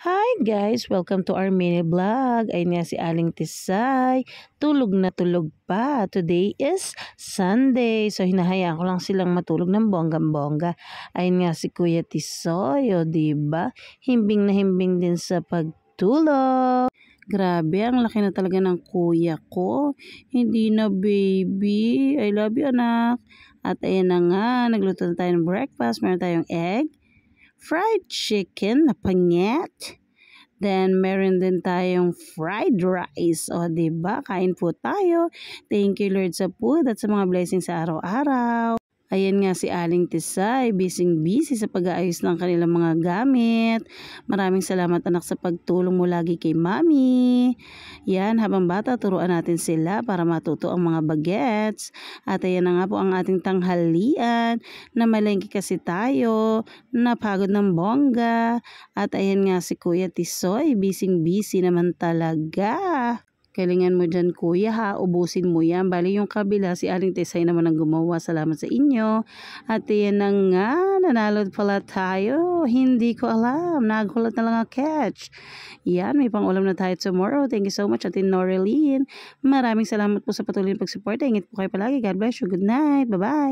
Hi guys! Welcome to our mini vlog. Ayun nga si Aling Tisay. Tulog na tulog pa. Today is Sunday. So hinahayaan ko lang silang matulog ng bonggang-bongga. Ayun nga si Kuya Tisoy. O diba? Himbing na himbing din sa pagtulog. Grabe, ang laki na talaga ng kuya ko. Hindi na baby. I love you anak. At ayan na nga, nagluto na tayo ng breakfast. Meron tayong egg, fried chicken na panyet. Then, meron din tayong fried rice. O, diba? Kain po tayo. Thank you, Lord, sa food at sa mga blessings sa araw-araw. Ayan nga si Aling Tisay, busy sa pag-aayos ng kanilang mga gamit. Maraming salamat anak sa pagtulong mo lagi kay Mami. Yan, habang bata, turuan natin sila para matuto ang mga bagets. At ayan na nga po ang ating tanghalian. Namalengke kasi tayo, napagod ng bongga. At ayan nga si Kuya Tisoy, busy naman talaga. Kailangan mo dyan kuya ha, ubusin mo yan. Bali yung kabila, si Aling Tisay naman ang gumawa. Salamat sa inyo. At yan na nga, nanalo pala tayo. Hindi ko alam, naghulat na lang ang catch. Yan, may pang-ulam na tayo tomorrow. Thank you so much, Ate Noreline. Maraming salamat po sa patuloy na pag-support. Ingit po kayo palagi. God bless you. Good night. Bye-bye.